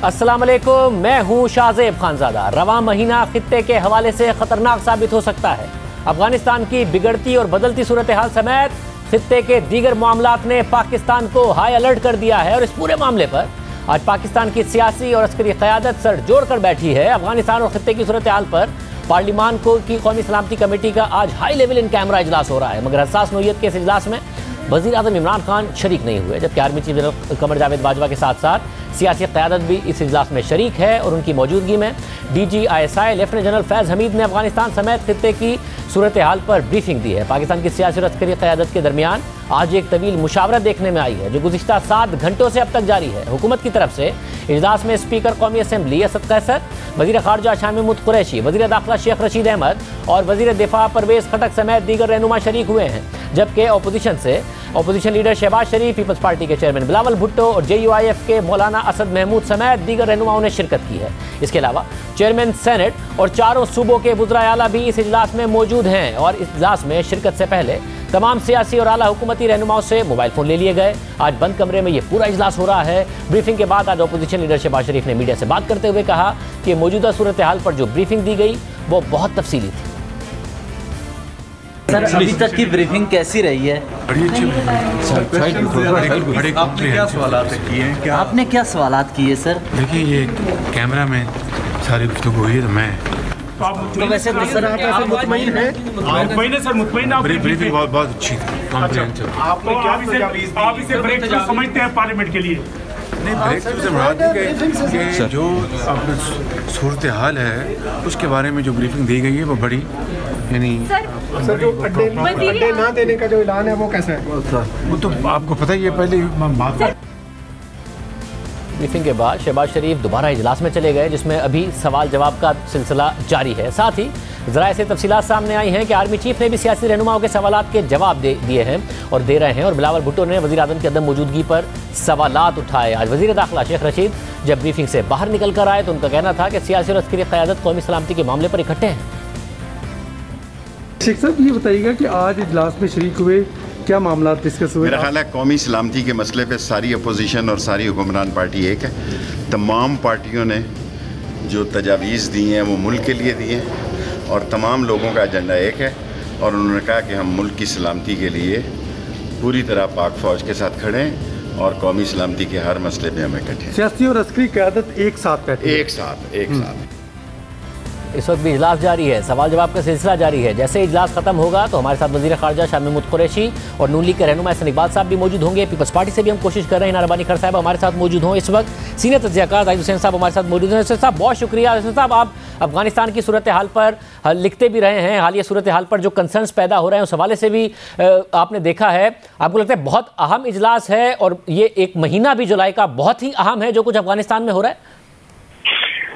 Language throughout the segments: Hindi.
अस्सलाम वालेकुम, मैं हूं शाहजेब खानजादा। रवां महीना खित्ते के हवाले से खतरनाक साबित हो सकता है। अफगानिस्तान की बिगड़ती और बदलती सूरत हाल समेत खित्ते के दीगर मामलात ने पाकिस्तान को हाई अलर्ट कर दिया है और इस पूरे मामले पर आज पाकिस्तान की सियासी और अस्करी क़यादत सर जोड़ कर बैठी है। अफगानिस्तान और खित्ते की सूरत हाल पर पार्लिमान की कौमी सलामती कमेटी का आज हाई लेवल इन कैमरा इजलास हो रहा है, मगर हसास नौयत के इस इजलास में वज़ीर आज़म इमरान खान शरीक नहीं हुए, जबकि army chief general Qamar Javed Bajwa के साथ साथ सियासी क़यादत भी इस इजलास में शरीक है। और उनकी मौजूदगी में DGISI लेफ्टिनेंट जनरल फैज़ हमीद ने अफगानिस्तान समेत खित्ते की सूरत हाल पर ब्रीफिंग दी है। पाकिस्तान की सियासी और अस्करी क़यादत के दरमियान आज एक तवील मुशावरत देखने में आई है, जो गुज़िश्ता 7 घंटों से अब तक जारी है। हुकूमत की तरफ से इजलास में स्पीकर कौमी असम्बली असद कैसर, वज़ीर ख़ारजा शाह महमूद कुरैशी, वज़ीर दाखिला शेख रशीद अहमद और वज़ीर दिफा परवेज़ खटक समेत दीगर रहनुमा शरीक हुए हैं, जबकि अपोजिशन लीडर शहबाज शरीफ, पीपल्स पार्टी के चेयरमैन बिलावल भुट्टो और JUIF के मौलाना असद महमूद समेत दीगर रहनुमाओं ने शिरकत की है। इसके अलावा चेयरमैन सेनेट और चारों सूबों के वुज़राए आला भी इस इजलास में मौजूद हैं और इस इजलास में शिरकत से पहले तमाम सियासी और आला हुकूमती रहनुमाओं से मोबाइल फ़ोन ले लिए गए। आज बंद कमरे में ये पूरा इजलास हो रहा है। ब्रीफिंग के बाद आज अपोजिशन लीडर शहबाज शरीफ ने मीडिया से बात करते हुए कहा कि मौजूदा सूरत हाल पर जो ब्रीफिंग दी गई वो बहुत तफसीली थी। सर, अभी तक की ब्रीफिंग कैसी रही है? आपने क्या सवालात किए सर? देखिए, ये कैमरा में सारी गुफ्तगू हुई है, तो मैं तो वैसे सर आप ऐसे मुतमईन हैं? सर मुतमईन आप ब्रीफिंग बहुत अच्छी थी। आपने क्या आप इसे ब्रेक थ्रू समझते हैं पार्लियामेंट के लिए? नहीं, ब्रेक थ्रू से मुराद है कि जो सूरत हाल है उसके बारे में जो ब्रीफिंग दी गई है वो बड़ी यानी सर जो अड्डे ना देने का जो ऐलान है वो कैसा है? वो तो आपको पता ही है। पहले ब्रीफिंग के बाद शहबाज शरीफ दोबारा इजलास में चले गए, जिसमें अभी सवाल जवाब का सिलसिला जारी है। साथ ही ज़राए से तफसीलात सामने आई हैं कि आर्मी चीफ ने भी सियासी रहनुमाओं के सवालात के जवाब दिए हैं और दे रहे हैं। और बिलावल भुट्टो ने वज़ीर आज़म की अदम मौजूदगी पर सवालात उठाए। आज वज़ीर दाखिला शेख रशीद जब ब्रीफिंग से बाहर निकल कर आए तो उनका कहना था कि सियासी और अस्करी क़यादत कौमी सलामती के मामले पर इकट्ठे हैं। शेख साहब, ये बताइएगा कि आज इजलास में शरीक हुए, क्या मामला डिस्कस हुए? मेरा ख्याल है कौमी सलामती के मसले पे सारी अपोजिशन और सारी हुक्मरान पार्टी एक है। तमाम पार्टियों ने जो तजावीज़ दी हैं वो मुल्क के लिए दी हैं और तमाम लोगों का एजेंडा एक है और उन्होंने कहा कि हम मुल्क की सलामती के लिए पूरी तरह पाक फ़ौज के साथ खड़े हैं और कौमी सलामती के हर मसले पे हमें इकट्ठे। सियासी और अस्करी क़यादत एक साथ बैठे, एक साथ। इस वक्त भी इजलास जारी है, सवाल जवाब का सिलसिला जारी है। जैसे इजलास खत्म होगा तो हमारे साथ वज़ीर ख़ारजा शाह महमूद कुरैशी और नून लीग के रहनुमा हसन इकबाल साहब भी मौजूद होंगे। पीपल्स पार्टी से भी हम कोशिश कर रहे हैं नारबानी खर साहब हमारे साथ मौजूद हों। इस वक्त सीनियर तज्ज़ियाकार जाहिद हुसैन साहब हमारे साथ मौजूद हैं। साहब बहुत शुक्रिया। साहब, आप अफगानिस्तान की सूरत हाल पर लिखते भी रहे हैं, हालिया सूरत हाल पर जो कंसर्न्स पैदा हो रहे हैं उस हवाले से भी आपने देखा है। आपको लगता है बहुत अहम इजलास है और ये एक महीना भी जुलाई का बहुत ही अहम है जो कुछ अफगानिस्तान में हो रहा है?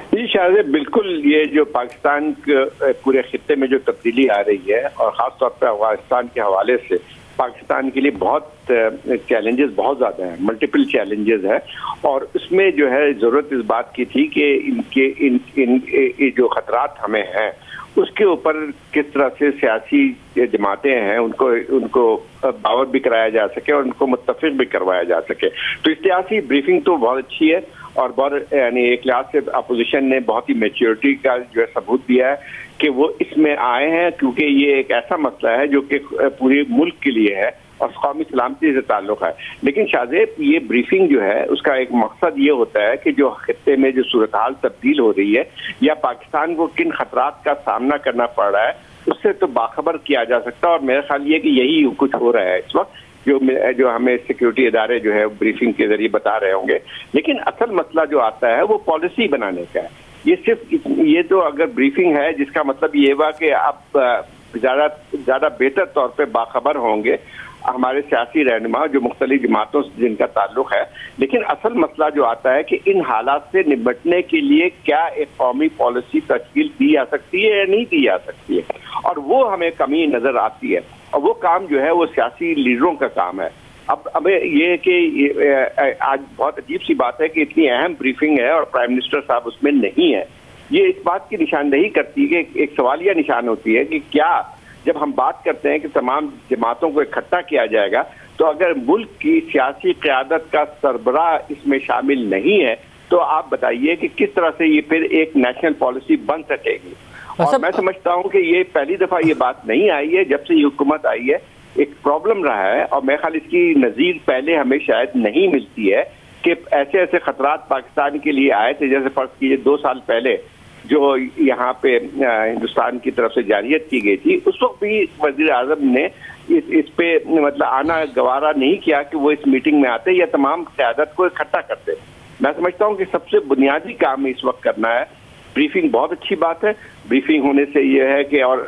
जी शायद बिल्कुल, ये जो पाकिस्तान के पूरे खित्ते में जो तब्दीली आ रही है और ख़ास तौर पर अफगानिस्तान के हवाले से पाकिस्तान के लिए बहुत चैलेंजेस बहुत ज़्यादा हैं, मल्टीपल चैलेंजेस हैं और उसमें जो है ज़रूरत इस बात की थी कि इनके जो ख़तरात हमें हैं उसके ऊपर किस तरह से सियासी जमातें हैं उनको बावर भी कराया जा सके और उनको मुत्तफ़िक़ भी करवाया जा सके। तो इस सियासी ब्रीफिंग तो बहुत अच्छी है और बहुत यानी एक लिहाज से अपोजिशन ने बहुत ही मैच्योरिटी का जो है सबूत दिया है कि वो इसमें आए हैं, क्योंकि ये एक ऐसा मसला है जो कि पूरे मुल्क के लिए है और कौमी सलामती से ताल्लुक़ है। लेकिन शाहजेब, ये ब्रीफिंग जो है उसका एक मकसद ये होता है कि जो खित्ते में जो सूरत हाल तब्दील हो रही है या पाकिस्तान को किन खतरात का सामना करना पड़ रहा है उससे तो बाखबर किया जा सकता है और मेरा ख्याल ये कि यही कुछ हो रहा है इस वक्त, जो हमें सिक्योरिटी इदारे जो है ब्रीफिंग के जरिए बता रहे होंगे। लेकिन असल मसला जो आता है वो पॉलिसी बनाने का है। ये तो अगर ब्रीफिंग है जिसका मतलब ये हुआ कि आप ज़्यादा बेहतर तौर पे बाखबर होंगे हमारे सियासी रहनुमा जो मुख्तलिफ जमातों से जिनका ताल्लुक है। लेकिन असल मसला जो आता है कि इन हालात से निपटने के लिए क्या एक कौमी पॉलिसी तश्कील दी जा सकती है या नहीं दी जा सकती है, और वो हमें कमी नज़र आती है और वो काम जो है वो सियासी लीडरों का काम है। अब हमें ये कि आज बहुत अजीब सी बात है कि इतनी अहम ब्रीफिंग है और प्राइम मिनिस्टर साहब उसमें नहीं है। ये इस बात की निशानदेही करती है कि एक सवालिया निशान होती है कि क्या जब हम बात करते हैं कि तमाम जमातों को इकट्ठा किया जाएगा तो अगर मुल्क की सियासी क़यादत का सरबराह इसमें शामिल नहीं है तो आप बताइए कि किस तरह से ये फिर एक नेशनल पॉलिसी बन सकेगी। और मैं समझता हूं कि ये पहली दफा ये बात नहीं आई है, जब से ये हुकूमत आई है एक प्रॉब्लम रहा है, और मैं ख्याल इसकी नजीर पहले हमें शायद नहीं मिलती है कि ऐसे ऐसे खतरात पाकिस्तान के लिए आए थे। जैसे फर्ज कीजिए 2 साल पहले जो यहाँ पे हिंदुस्तान की तरफ से जारियत की गई थी, उस वक्त भी वजीर आजम ने इस पे मतलब आना गवारा नहीं किया कि वो इस मीटिंग में आते या तमाम क़यादत को इकट्ठा करते। मैं समझता हूँ कि सबसे बुनियादी काम इस वक्त करना है। ब्रीफिंग बहुत अच्छी बात है, ब्रीफिंग होने से ये है कि और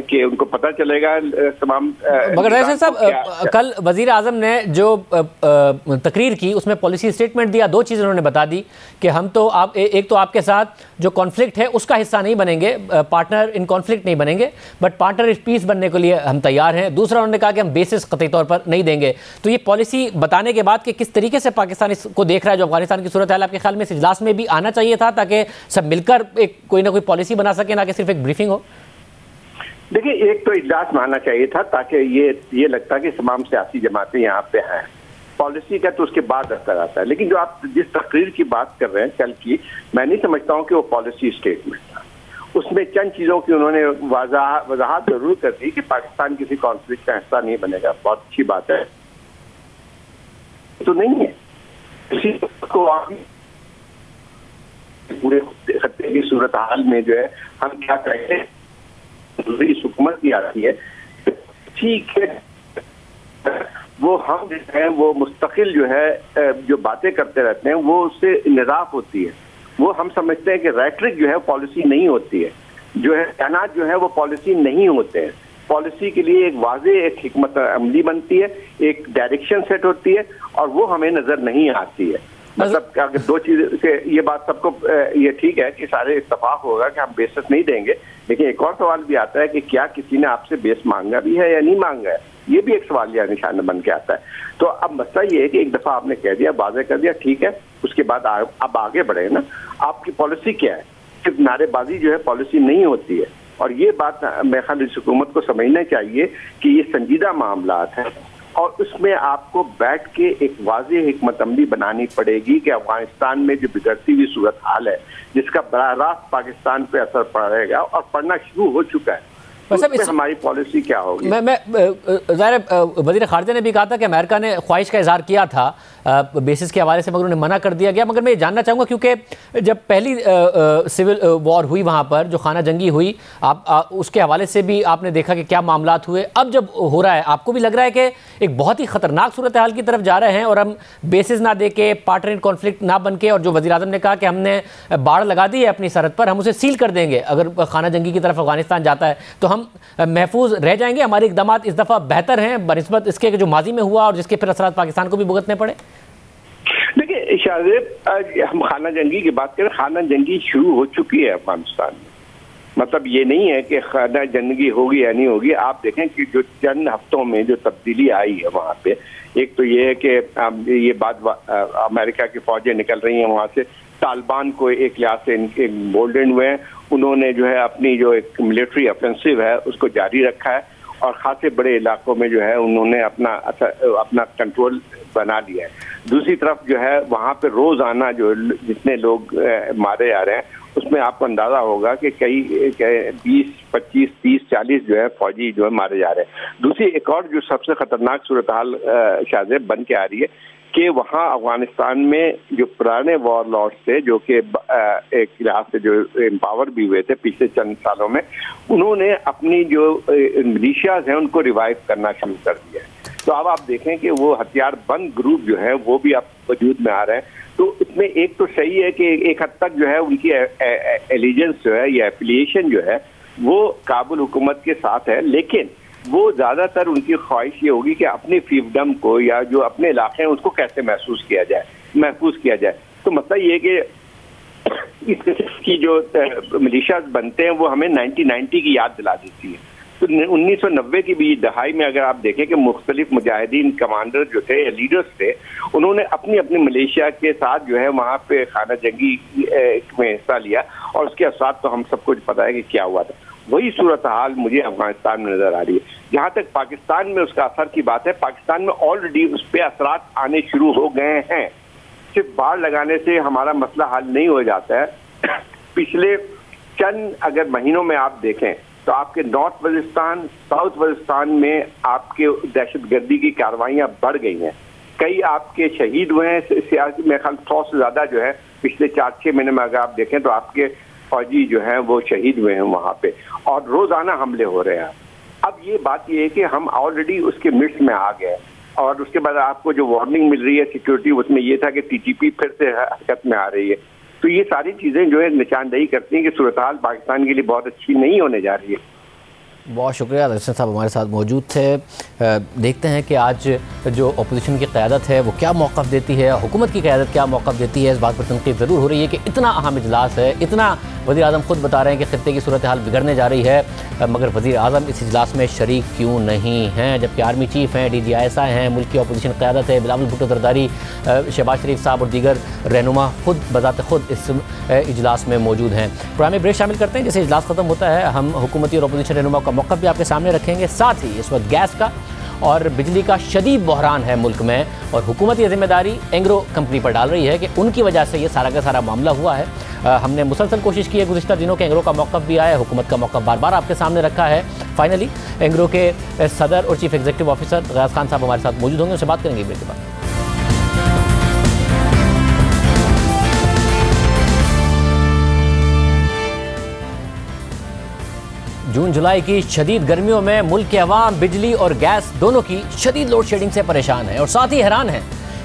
कि उनको पता चलेगा तमाम। मगर रईस साहब, कल वजीर आजम ने जो तकरीर की उसमें पॉलिसी स्टेटमेंट दिया, 2 चीज़ें उन्होंने बता दी कि हम तो एक तो आपके साथ जो कॉन्फ्लिक्ट है उसका हिस्सा नहीं बनेंगे, पार्टनर इन कॉन्फ्लिक्ट नहीं बनेंगे, बट पार्टनर इस पीस बनने के लिए हम तैयार हैं। दूसरा उन्होंने कहा कि हम बेसिस कतई तौर पर नहीं देंगे। तो ये पॉलिसी बताने के बाद कि किस तरीके से पाकिस्तान इसको देख रहा है, जो अफगानिस्तान की सूरत हाल, आपके ख्याल में इस इजलास में भी आना चाहिए था ताकि सब मिलकर एक कोई ना कोई पॉलिसी बना सके, ना कि सिर्फ एक ब्रीफिंग हो? देखिए, एक तो इजलास में आना चाहिए था ताकि ये लगता कि तमाम सियासी जमातें यहाँ पे हैं। पॉलिसी का तो उसके बाद असर आता है, लेकिन जो आप जिस तकरीर की बात कर रहे हैं कल की, मैं नहीं समझता हूँ कि वो पॉलिसी स्टेटमेंट था। उसमें चंद चीजों की उन्होंने वजाहत जरूर कर दी कि पाकिस्तान किसी कॉन्फ्लिक्ट का हिस्सा नहीं बनेगा। बहुत अच्छी बात है, तो नहीं है किसी को पूरे खत्ते की सूरत हाल में जो है हम क्या करेंगे, इस हुकूमत की आती है ठीक है, वो हम जो है वो मुस्तकिल जो है जो बातें करते रहते हैं वो उससे निजाफ होती है। वो हम समझते हैं कि रेटरिक जो है पॉलिसी नहीं होती है, जो है बयानात जो है वो पॉलिसी नहीं होते हैं। पॉलिसी के लिए एक वाज़ेह एक हिकमत अमली बनती है, एक डायरेक्शन सेट होती है, और वो हमें नजर नहीं आती है। मतलब अगर 2 चीज से ये बात सबको ये ठीक है कि सारे इत्तफाक होगा कि हम बेसिस नहीं देंगे, लेकिन एक और सवाल भी आता है कि क्या किसी ने आपसे बेस मांगा भी है या नहीं मांगा है, ये भी एक सवाल या निशान बन के आता है। तो अब मसला ये है कि एक दफा आपने कह दिया, वाज़ेह कर दिया, ठीक है, उसके बाद अब आगे बढ़े ना, आपकी पॉलिसी क्या है। सिर्फ नारेबाजी जो है पॉलिसी नहीं होती है, और ये बात मेरे ख्याल इस हुकूमत को समझना चाहिए कि ये संजीदा मामला है, और उसमें आपको बैठ के एक वाज़ेह हिकमत अमली बनानी पड़ेगी कि अफगानिस्तान में जो बिगड़ती हुई सूरत हाल है, जिसका बराह रास्त पाकिस्तान पे असर पड़ेगा और पड़ना शुरू हो चुका है, तो हमारी पॉलिसी क्या होगी। मैं वज़ीर ख़ारिजा ने भी कहा था कि अमेरिका ने ख्वाहिश का इजहार किया था बेसिस के हवाले से, मगर उन्हें मना कर दिया गया। मगर मैं ये जानना चाहूँगा, क्योंकि जब पहली सिविल वॉर हुई वहाँ पर, जो खाना जंगी हुई, आप उसके हवाले से भी आपने देखा कि क्या मामलात हुए। अब जब हो रहा है, आपको भी लग रहा है कि एक बहुत ही ख़तरनाक सूरत हाल की तरफ जा रहे हैं, और हम बेसिस ना दे के, पार्टनर इन कॉन्फ्लिक्ट ना बन के, और जो वज़ीर आज़म ने कहा कि हमने बाड़ लगा दी है अपनी सरहद पर, हम उसे सील कर देंगे अगर खाना जंगी की तरफ अफगानिस्तान जाता है, तो हम महफूज रह जाएंगे, हमारे इक़दामात इस दफ़ा बेहतर हैं बनिस्बत इसके जो माजी में हुआ और जिसके फिर असरात पाकिस्तान को भी भुगतने पड़े। देखिए शाहजेब, हम खाना जंगी की बात करें, खाना जंगी शुरू हो चुकी है अफगानिस्तान में। मतलब ये नहीं है कि खाना जंगी होगी या नहीं होगी। आप देखें कि जो चंद हफ्तों में जो तब्दीली आई है वहाँ पे, एक तो ये है कि ये बात अमेरिका की फौजें निकल रही हैं वहाँ से, तालिबान को एक लिहाज से एक बोल्डन हुए हैं, उन्होंने जो है अपनी जो एक मिलिट्री ऑफेंसिव है उसको जारी रखा है, और खासे बड़े इलाकों में जो है उन्होंने अपना कंट्रोल बना लिया है। दूसरी तरफ जो है वहाँ पे रोजाना जो जितने लोग मारे जा रहे हैं, उसमें आपको अंदाजा होगा कि कई 20, 25, 30, 40 जो है फौजी जो है मारे जा रहे हैं। दूसरी एक और जो सबसे खतरनाक सूरत हाल शाहजेब बन के आ रही है कि वहाँ अफगानिस्तान में जो पुराने वॉर लॉर्ड्स थे, जो कि एक लिहाज से जो एम्पावर भी हुए थे पिछले चंद सालों में, उन्होंने अपनी जो मिलिशियाज हैं उनको रिवाइव करना शुरू कर दिया है। तो अब आप देखें कि वो हथियारबंद ग्रुप जो है वो भी अब वजूद में आ रहे हैं। तो इसमें एक तो सही है कि एक हद तक जो है उनकी एलिजेंस जो है या एफिलिएशन जो है वो काबुल हुकूमत के साथ है, लेकिन वो ज्यादातर उनकी ख्वाहिश ये होगी कि अपने फ्रीडम को या जो अपने इलाके हैं उसको कैसे महफूज किया जाए। तो मतलब ये कि इस किस्म की जो मिलिशियाज बनते हैं वो हमें 1990 की याद दिला देती है। तो 1990 की भी दहाई में अगर आप देखें कि मुख्तलिफ मुजाहिदीन कमांडर जो थे, लीडर्स थे, उन्होंने अपनी अपनी मलेशिया के साथ जो है वहाँ पे खाना जंगी में हिस्सा लिया, और उसके असरात तो हम सबको पता है कि क्या हुआ था। वही सूरत हाल मुझे अफगानिस्तान में नजर आ रही है। जहाँ तक पाकिस्तान में उसका असर की बात है, पाकिस्तान में ऑलरेडी उस पर असरात आने शुरू हो गए हैं। सिर्फ बाड़ लगाने से हमारा मसला हल नहीं हो जाता है। पिछले चंद अगर महीनों में आप देखें तो आपके नॉर्थ वजिस्तान, साउथ वजिस्तान में आपके दहशतगर्दी की कार्रवाइयां बढ़ गई हैं। कई आपके शहीद हुए हैं सियासी, मेरे ख्याल 100 से ज्यादा जो है पिछले 4-6 महीने में अगर आप देखें तो आपके फौजी जो हैं वो शहीद हुए हैं वहां पे, और रोजाना हमले हो रहे हैं। अब ये बात ये है कि हम ऑलरेडी उसके मिड्स में आ गए, और उसके बाद आपको जो वार्निंग मिल रही है सिक्योरिटी, उसमें ये था कि टीटीपी फिर से हरकत में आ रही है। तो ये सारी चीजें जो है निशानदेही करती हैं कि सूरत हाल पाकिस्तान के लिए बहुत अच्छी नहीं होने जा रही है। बहुत शुक्रिया दर्शन साहब हमारे साथ मौजूद थे। देखते हैं कि आज जो अपोजिशन की क़यादत है वो क्या मौक़िफ़ देती है, हुकूमत की क़यादत क्या मौक़िफ़ देती है। इस बात पर तनक़ीद ज़रूर हो रही है कि इतना अहम इजलास है, इतना वज़ीर आज़म ख़ुद बता रहे हैं कि ख़ित्ते की सूरत हाल बिगड़ने जा रही है, मगर वज़ीर आज़म इस इजलास में शरीक क्यों नहीं हैं, जबकि आर्मी चीफ़ हैं, DGI हैं, मुल्क की अपोजिशन क़यादत है, बिलावल भुट्टो ज़रदारी, शहबाज शरीफ साहब और दीगर रहनुमा खुद बज़ात खुद इस इजलास में मौजूद हैं। प्रोग्राम ब्रेक शामिल करते हैं। जैसे इजलास ख़त्म होता है हम हुकूमती और अपोजिशन रहनुमा का मौक़िफ़ भी आपके सामने रखेंगे। साथ ही इस वक्त गैस का और बिजली का शदीद बहरान है मुल्क में, और हुकूमत ये जिम्मेदारी एंग्रो कंपनी पर डाल रही है कि उनकी वजह से ये सारा का सारा मामला हुआ है। हमने मुसलसल कोशिश की है गुज़िश्ता दिनों के एंग्रो का मौक़िफ़ भी आया है, हुकूमत का मौक़िफ़ बार बार आपके सामने रखा है। फाइनली एंग्रो के सदर और chief executive officer Ghiyas Khan साहब हमारे साथ मौजूद होंगे, उनसे बात करेंगे ब्रेक के बाद। जून जुलाई की शदीद गर्मियों में मुल्क के अवाम बिजली और गैस दोनों की शदीद लोड शेडिंग से परेशान है, और साथ ही हैरान है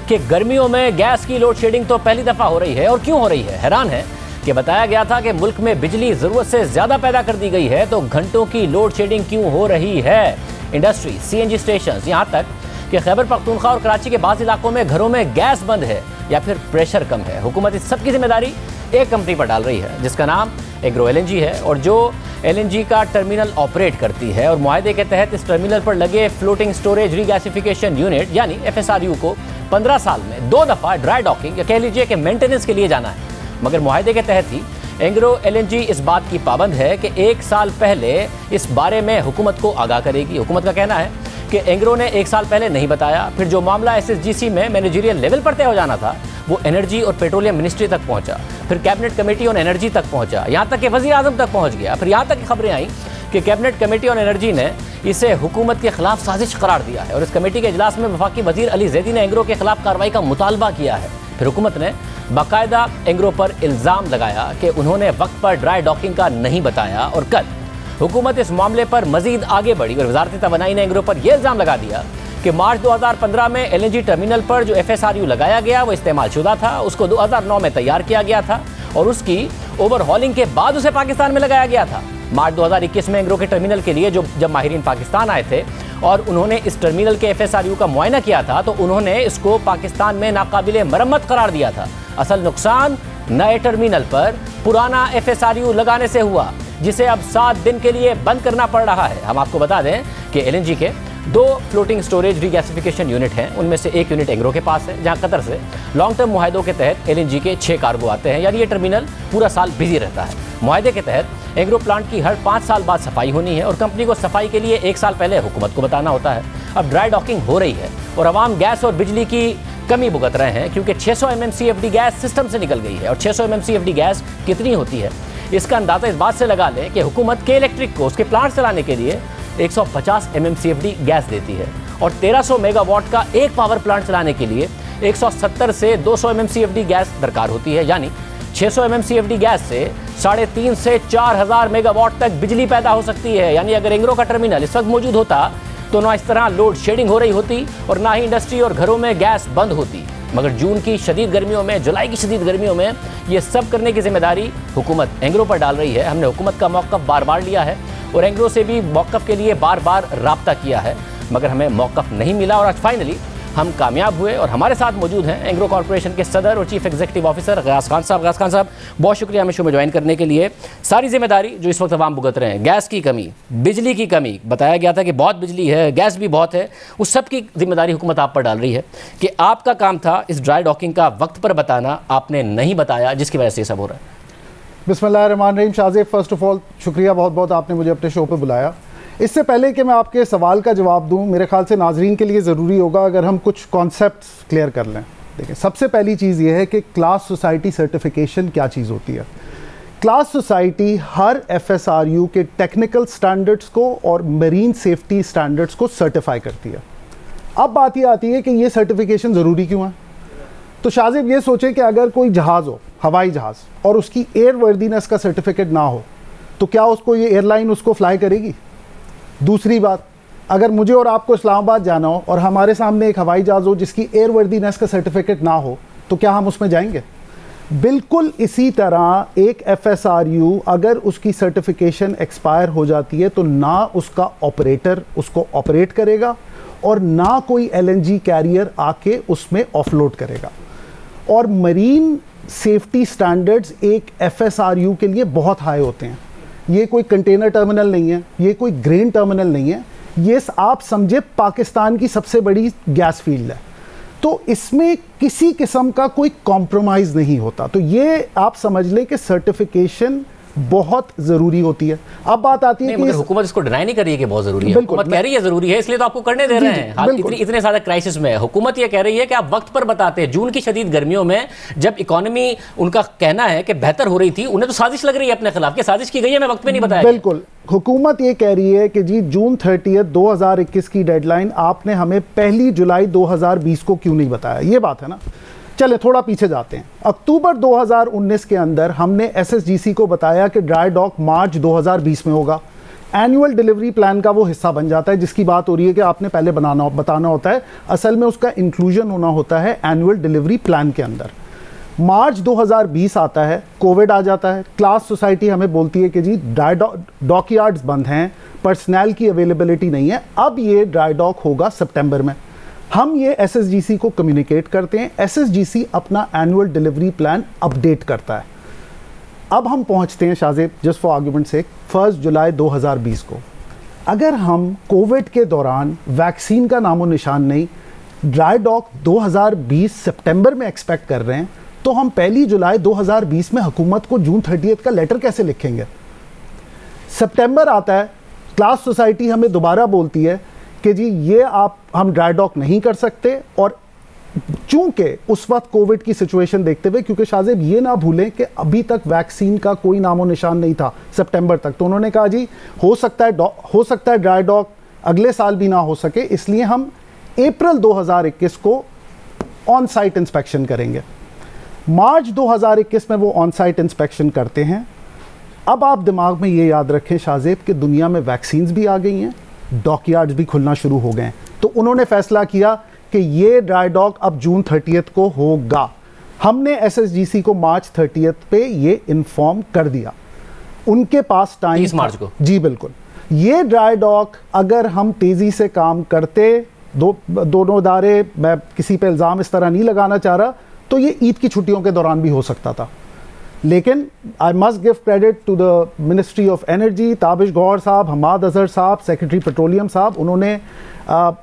कि गर्मियों में गैस की लोड शेडिंग तो पहली दफ़ा हो रही है। और क्यों हो रही है? हैरान है कि बताया गया था कि मुल्क में बिजली ज़रूरत से ज़्यादा पैदा कर दी गई है, तो घंटों की लोड शेडिंग क्यों हो रही है? इंडस्ट्री, CNG स्टेशन, यहाँ तक कि खैबर पख्तूनख्वा और कराची के बाज़ इलाकों में घरों में गैस बंद है या फिर प्रेशर कम है। हुकूमत इस सब की जिम्मेदारी एक कंपनी पर डाल रही है जिसका नाम एग्रो LNG है, और जो LNG का टर्मिनल ऑपरेट करती है, और मुआहदे के तहत इस टर्मिनल पर लगे फ्लोटिंग स्टोरेज रीगैसिफिकेशन यूनिट यानी FSRU को 15 साल में 2 दफ़ा ड्राई डॉकिंग या कह लीजिए कि मेंटेनेंस के लिए जाना है। मगर मुआहदे के तहत ही एग्रो LNG इस बात की पाबंद है कि 1 साल पहले इस बारे में हुकूमत को आगाह करेगी। हुकूमत का कहना है कि एग्रो ने 1 साल पहले नहीं बताया, फिर जो मामला SSGC में मैनेजरियल लेवल पर तय हो जाना था वो एनर्जी और पेट्रोलियम मिनिस्ट्री तक पहुंचा, फिर कैबिनेट कमेटी ऑन एनर्जी तक पहुंचा, यहाँ तक कि वज़ीर आज़म तक पहुंच गया। फिर यहाँ तक की खबरें आई कि कैबिनेट कमेटी ऑन एनर्जी ने इसे हुकूमत के खिलाफ साजिश करार दिया है, और इस कमेटी के इजलास में वफाकी वज़ीर अली ज़ैदी ने एग्रो के खिलाफ कार्रवाई का मुतालबा किया है। फिर हुकूमत ने बाकायदा एग्रो पर इल्ज़ाम लगाया कि उन्होंने वक्त पर ड्राई डॉकिंग का नहीं बताया, और कल हुकूमत इस मामले पर मजीद आगे बढ़ी और वज़ारत तवानाई ने एग्रो पर यह इल्ज़ाम लगा दिया कि मार्च 2015 में LNG टर्मिनल पर जो FSRU लगाया गया वो इस्तेमाल शुदा था, उसको 2009 में तैयार किया गया था, और उसकी ओवरहॉलिंग के बाद उसे पाकिस्तान में लगाया गया था। मार्च 2021 में एग्रो के टर्मिनल के लिए जब माहिरीन पाकिस्तान आए थे और उन्होंने इस टर्मिनल के FSRU का मुआयना किया था, तो उन्होंने इसको पाकिस्तान में नाकाबिले मरम्मत करार दिया था। असल नुकसान नए टर्मिनल पर पुराना FSRU लगाने से हुआ, जिसे अब 7 दिन के लिए बंद करना पड़ रहा है। हम आपको बता दें कि LNG के 2 फ्लोटिंग स्टोरेज रीगैसिफिकेशन यूनिट हैं, उनमें से एक यूनिट एग्रो के पास है, जहां कतर से लॉन्ग टर्म मुआहदों के तहत LNG के 6 कार्गो आते हैं, यानी ये टर्मिनल पूरा साल बिजी रहता है। मुआहदे के तहत एग्रो प्लांट की हर 5 साल बाद सफाई होनी है, और कंपनी को सफाई के लिए 1 साल पहले हुकूमत को बताना होता है। अब ड्राई डॉकिंग हो रही है और अवाम गैस और बिजली की कमी भुगत रहे हैं, क्योंकि 600 MMCFD गैस सिस्टम से निकल गई है। और 600 MMCFD गैस कितनी होती है इसका अंदाजा इस बात से लगा लें कि हुकूमत के इलेक्ट्रिक को उसके प्लांट चलाने के लिए 150 MMCFD गैस देती है, और 1300 मेगावाट का एक पावर प्लांट चलाने के लिए 170 से 200 MMCFD गैस दरकार होती है। यानी 600 MMCFD गैस से 3.5 से 4000 मेगावाट तक बिजली पैदा हो सकती है। यानी अगर एग्रो का टर्मिनल इस वक्त मौजूद होता तो ना इस तरह लोड शेडिंग हो रही होती और ना ही इंडस्ट्री और घरों में गैस बंद होती। मगर जून की शदीद गर्मियों में, जुलाई की शदीद गर्मियों में ये सब करने की जिम्मेदारी हुकूमत एग्रो पर डाल रही है। हमने हुकूमत का मौक़िफ़ बार बार लिया है और एग्रो से भी मौक़िफ़ के लिए बार बार राब्ता किया है, मगर हमें मौक़िफ़ नहीं मिला, और आज फाइनली हम कामयाब हुए। और हमारे साथ मौजूद हैं एग्रो कॉर्पोरेशन के सदर और chief executive officer Ghiyas Khan साहब। गयास खान साहब, बहुत शुक्रिया हमें शो में ज्वाइन करने के लिए। सारी जिम्मेदारी जो इस वक्त अवाम भुगत रहे हैं, गैस की कमी, बिजली की कमी, बताया गया था कि बहुत बिजली है, गैस भी बहुत है, उस सब की जिम्मेदारी हुकूमत आप पर डाल रही है कि आपका काम था इस ड्राई डॉकिंग का वक्त पर बताना, आपने नहीं बताया, जिसकी वजह से ये सब हो रहा है। बिस्मिल्लाहिर्रहमानिर्रहीम। शाहज़ेब, फ़र्स्ट ऑफ ऑल शुक्रिया बहुत बहुत, आपने मुझे अपने शो पर बुलाया। इससे पहले कि मैं आपके सवाल का जवाब दूं, मेरे ख्याल से नाजरीन के लिए ज़रूरी होगा अगर हम कुछ कॉन्सेप्ट्स क्लियर कर लें। देखिए, सबसे पहली चीज़ ये है कि क्लास सोसाइटी सर्टिफिकेशन क्या चीज़ होती है। क्लास सोसाइटी हर FSRU के टेक्निकल स्टैंडर्ड्स को और मरीन सेफ्टी स्टैंडर्ड्स को सर्टिफाई करती है। अब बात ये आती है कि ये सर्टिफिकेशन ज़रूरी क्यों है। तो शाहजेब ये सोचें कि अगर कोई जहाज़ हो, हवाई जहाज़, और उसकी एयर वर्दीनेस का सर्टिफिकेट ना हो, तो क्या उसको ये एयरलाइन उसको फ्लाई करेगी? दूसरी बात, अगर मुझे और आपको इस्लामाबाद जाना हो और हमारे सामने एक हवाई जहाज़ हो जिसकी एयर वर्दीनेस का सर्टिफिकेट ना हो, तो क्या हम उसमें जाएंगे? बिल्कुल इसी तरह एक FSRU अगर उसकी सर्टिफिकेशन एक्सपायर हो जाती है तो ना उसका ऑपरेटर उसको ऑपरेट करेगा और ना कोई LNG कैरियर आके उसमें ऑफलोड करेगा। और मरीन सेफ्टी स्टैंडर्ड्स एक FSRU के लिए बहुत हाई होते हैं। ये कोई कंटेनर टर्मिनल नहीं है, ये कोई ग्रेन टर्मिनल नहीं है, ये आप समझे पाकिस्तान की सबसे बड़ी गैस फील्ड है। तो इसमें किसी किस्म का कोई कॉम्प्रोमाइज़ नहीं होता। तो ये आप समझ लें कि सर्टिफिकेशन बहुत ज़रूरी होती है। अब बात आती है कि हुकूमत इसको डिनाई नहीं कर रही है कि बहुत ज़रूरी है। हुकूमत कह रही है ज़रूरी है, इसलिए तो आपको करने दे रहे हैं। हाल इतने ज़्यादा क्राइसिस में हुकूमत ये कह रही है कि आप वक्त पर बताते हैं। जून की शदीद गर्मियों में जब इकोनॉमी उनका कहना है कि बेहतर हो रही थी, उन्हें तो साजिश लग रही है अपने खिलाफ कि साजिश की गई है, मैं वक्त पे नहीं बताया। बिल्कुल, हुकूमत ये कह रही है कि जी जून 30 2021 की डेडलाइन आपने हमें 1 जुलाई 2020 को क्यों नहीं बताया। ये बात है ना। चले थोड़ा पीछे जाते हैं। अक्टूबर 2019 के अंदर हमने SSGC को बताया कि ड्राई डॉक मार्च 2020 में होगा। एनुअल डिलीवरी प्लान का वो हिस्सा बन जाता है, जिसकी बात हो रही है कि आपने पहले बताना होता है। असल में उसका इंक्लूजन होना होता है एनुअल डिलीवरी प्लान के अंदर। मार्च 2020 आता है, कोविड आ जाता है। क्लास सोसाइटी हमें बोलती है कि जी ड्राई डॉकयार्ड्स बंद हैं, पर्सनल की अवेलेबिलिटी नहीं है। अब ये ड्राई डॉक होगा सितंबर में। हम ये SSGC को कम्युनिकेट करते हैं। SSGC अपना एनुअल डिलीवरी प्लान अपडेट करता है। अब हम पहुंचते हैं शाहजेब, जस्ट फॉर आर्गुमेंट से 1 जुलाई 2020 को। अगर हम कोविड के दौरान वैक्सीन का नामो निशान नहीं, ड्राई डॉक 2020 सितंबर में एक्सपेक्ट कर रहे हैं, तो हम 1 जुलाई 2020 में हुकूमत को जून 30 का लेटर कैसे लिखेंगे? सितंबर आता है, क्लास सोसाइटी हमें दोबारा बोलती है कि जी ये हम ड्राई डॉक नहीं कर सकते। और चूंकि उस वक्त कोविड की सिचुएशन देखते हुए, क्योंकि शाहजेब ये ना भूलें कि अभी तक वैक्सीन का कोई नामो निशान नहीं था सितंबर तक, तो उन्होंने कहा जी हो सकता है ड्राई डॉक अगले साल भी ना हो सके, इसलिए हम अप्रैल 2021 को ऑन साइट इंस्पेक्शन करेंगे। मार्च 2021 में वो ऑन साइट इंस्पेक्शन करते हैं। अब आप दिमाग में ये याद रखें शाहजेब कि दुनिया में वैक्सीन्स भी आ गई हैं, डॉकयार्ड्स भी खुलना शुरू हो गए। तो उन्होंने फैसला किया कि ये ड्राई डॉक अब जून 30 को होगा। हमने SSGC को मार्च 30 पे ये इन्फॉर्म कर दिया। उनके पास टाइम 30 मार्च को। जी बिल्कुल। ये ड्राई डॉक अगर हम तेज़ी से काम करते, दोनों इदारे, मैं किसी पे इल्ज़ाम इस तरह नहीं लगाना चाह रहा, तो ये ईद की छुट्टियों के दौरान भी हो सकता था। लेकिन I must give credit to the ministry of energy, Tabish Gauhar साहब, हमाद अजहर साहब, सेक्रेटरी पेट्रोलियम साहब, उन्होंने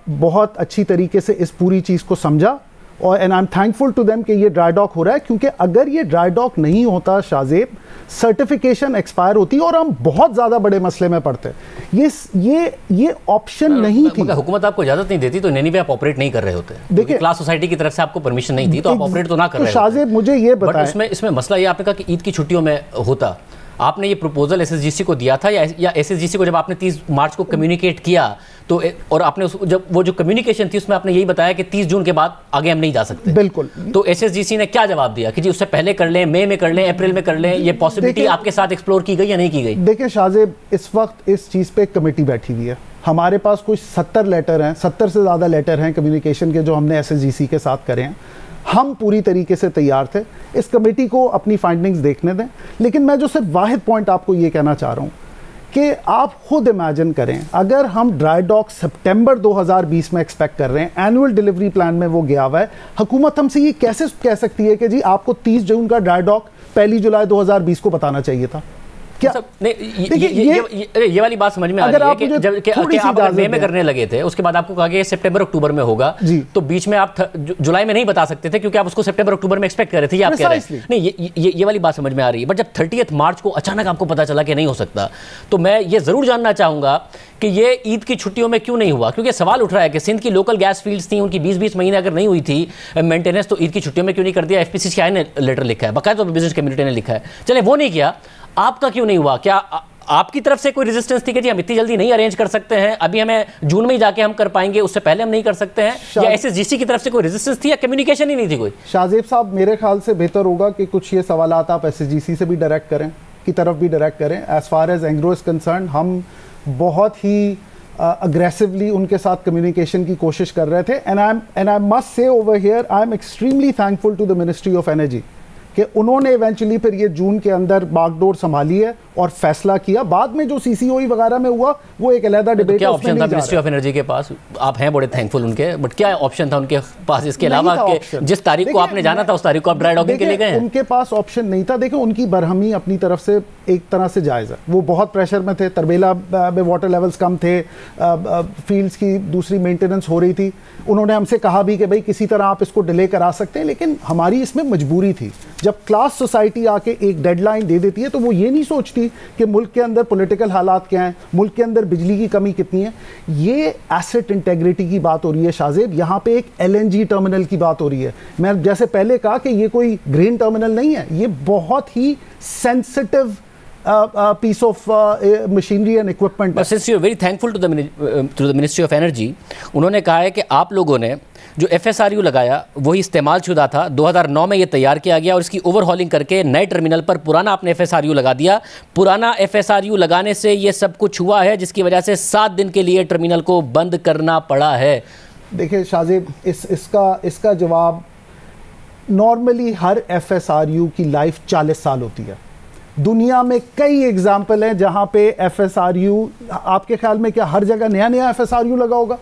बहुत अच्छी तरीके से इस पूरी चीज़ को समझा। और and I am thankful to them कि ये ड्राई डॉक हो रहा है, क्योंकि अगर ये ड्राई डॉक नहीं होता शाहजेब, सर्टिफिकेशन एक्सपायर होती और हम बहुत ज़्यादा बड़े मसले में पड़ते। ये ऑप्शन नहीं थी। हुकूमत आपको इजाज़त नहीं देती तो नैनी पे आप ऑपरेट नहीं कर रहे होते। देखिए, क्लास सोसाइटी की तरफ से आपको परमिशन नहीं थी तो आप ऑपरेट तो ना कर रहे। शाहजेब मुझे ये बताएं, इसमें मसला ये आपने कहा कि ईद की छुट्टियों में होता, आपने ये प्रपोजल SSGC को दिया था या SSGC को जब आपने 30 मार्च को कम्युनिकेट किया तो, और आपने जब वो जो कम्युनिकेशन थी उसमें आपने यही बताया कि 30 जून के बाद आगे हम नहीं जा सकते? बिल्कुल। तो SSGC ने क्या जवाब दिया कि जी उससे पहले कर लें, मई में कर लें, अप्रैल में कर लें? ये पॉसिबिलिटी आपके साथ एक्सप्लोर की गई या नहीं की गई? देखिए शाहजेब, इस वक्त इस चीज़ पे एक कमेटी बैठी हुई है। हमारे पास कुछ 70 लेटर हैं, 70 से ज़्यादा लेटर हैं कम्युनिकेशन के जो हमने SSGC के साथ करे हैं। हम पूरी तरीके से तैयार थे। इस कमेटी को अपनी फाइंडिंग्स देखने दें। लेकिन मैं जो सिर्फ वाहिद पॉइंट आपको ये कहना चाह रहा हूँ कि आप खुद इमेजिन करें, अगर हम ड्राई डॉक सितंबर 2020 में एक्सपेक्ट कर रहे हैं, एनुअल डिलीवरी प्लान में वो गया हुआ है, हुकूमत हमसे ये कैसे कह सकती है कि जी आपको 30 जून का ड्राई डॉक 1 जुलाई 2020 को बताना चाहिए था? क्या ये वाली बात समझ में आ रही है कि जब आप मई में करने लगे थे, उसके बाद आपको कहा गया सितंबर अक्टूबर में होगा, तो बीच में आप जुलाई में नहीं बता सकते थे क्योंकि आप उसको सितंबर अक्टूबर में एक्सपेक्ट कर रहे थे, ये आप कह रहे हैं। नहीं, ये वाली बात समझ में आ रही है। बट जब 30 मार्च को अचानक आपको पता चला कि नहीं हो सकता, तो मैं ये जरूर जानना चाहूंगा कि ये ईद की छुट्टियों में क्यों नहीं हुआ, क्योंकि सवाल उठ रहा है कि सिंध की लोकल गैस फील्ड्स थी, उनकी 20-20 महीने अगर नहीं हुई थी मेंटेनेंस, तो ईद की छुट्टियों में क्यों नहीं कर दिया? एफपीसीसीआई ने लेटर लिखा है, बाकायदा बिजनेस कम्युनिटी ने लिखा है, चले वो नहीं किया, आपका क्यों नहीं हुआ? क्या आपकी तरफ से कोई रेजिस्टेंस थी कि जी हम इतनी जल्दी नहीं अरेंज कर सकते हैं, अभी हमें जून में ही जाके हम कर पाएंगे, उससे पहले हम नहीं कर सकते हैं, या एसएसजीसी की तरफ से कोई रेजिस्टेंस थी या कम्युनिकेशन ही नहीं थी कोई? शाहजेब साहब, मेरे ख्याल से बेहतर होगा कि कुछ ये सवालात आप एसएसजीसी से भी डायरेक्ट करें, की तरफ भी डायरेक्ट करें। As far as Engro is concern, हम बहुत ही अग्रेसिवली उनके साथ कम्युनिकेशन की कोशिश कर रहे थे। And I must say over here, I am extremely thankful to the ministry of energy कि उन्होंने इवेंचुअली फिर ये जून के अंदर बागडोर संभाली है और फैसला किया। बाद में जो सीसीओई वगैरह में हुआ वो एक अलग डिबेट है। क्या ऑप्शन था मिनिस्ट्री ऑफ एनर्जी के पास? आप हैं बड़े थैंकफुल उनके, बट क्या ऑप्शन था उनके पास इसके अलावा कि जिस तारीख को आपने जाना था उस तारीख को आप ड्राई डॉकिंग के लिए गए? उनके पास ऑप्शन नहीं था। देखिए, उनकी बरहमी अपनी तरफ से एक तरह से जायज़ है, वो बहुत प्रेशर में थे, तरबेला में वाटर लेवल्स कम थे, फील्ड्स की दूसरी मेंटेनेंस हो रही थी। उन्होंने हमसे कहा भी कि भाई किसी तरह आप इसको डिले करा सकते हैं, लेकिन हमारी इसमें मजबूरी थी। जब क्लास सोसाइटी आके एक डेडलाइन दे देती है तो वो ये नहीं सोचती कि मुल्क के अंदर पॉलिटिकल हालात क्या हैं, मुल्क के अंदर बिजली की कमी कितनी है। ये एसेट इंटेग्रिटी की बात हो रही है शाहजेब, यहाँ पे एक LNG टर्मिनल की बात हो रही है। मैं जैसे पहले कहा कि ये कोई ग्रेन टर्मिनल नहीं है, ये बहुत ही sensitive piece of machinery and equipment. But since you are very thankful to the Ministry of Energy, उन्होंने कहा है कि आप लोगों ने जो FSRU लगाया वही इस्तेमालशुदा था, 2009 में ये तैयार किया गया और इसकी ओवरहॉलिंग करके नए टर्मिनल पर पुराना आपने FSRU लगा दिया। पुराना FSRU लगाने से ये सब कुछ हुआ है, जिसकी वजह से 7 दिन के लिए टर्मिनल को बंद करना पड़ा है। देखिए शाहजेब, इसका जवाब, नॉर्मली हर FSRU की लाइफ 40 साल होती है। दुनिया में कई एग्जाम्पल हैं जहां पे FSRU, आपके ख्याल में क्या हर जगह नया नया FSRU लगा होगा?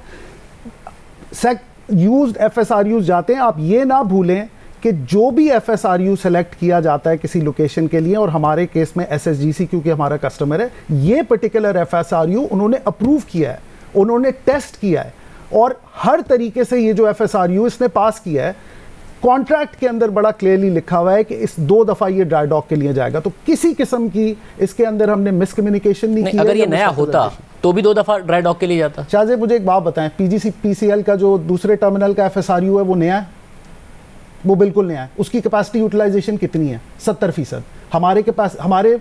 यूज्ड FSRU जाते हैं। आप ये ना भूलें कि जो भी FSRU सेलेक्ट किया जाता है किसी लोकेशन के लिए, और हमारे केस में SSGC क्योंकि हमारा कस्टमर है, ये पर्टिकुलर FSRU उन्होंने अप्रूव किया है, उन्होंने टेस्ट किया है, और हर तरीके से ये जो FSRU इसने पास किया है, कॉन्ट्रैक्ट के अंदर बड़ा क्लियरली लिखा हुआ है कि इस 2 दफ़ा ये ड्राई डॉक के लिए जाएगा। तो किसी किस्म की इसके अंदर हमने मिसकम्युनिकेशन नहीं की। अगर ये नया होता तो भी 2 दफ़ा ड्राई डॉक के लिए जाता। शाहजेब, मुझे एक बात बताएं, PCL का जो दूसरे टर्मिनल का FSRU है वो नया है? वो बिल्कुल नया है। उसकी कैपेसिटी यूटिलाइजेशन कितनी है? 70%। हमारे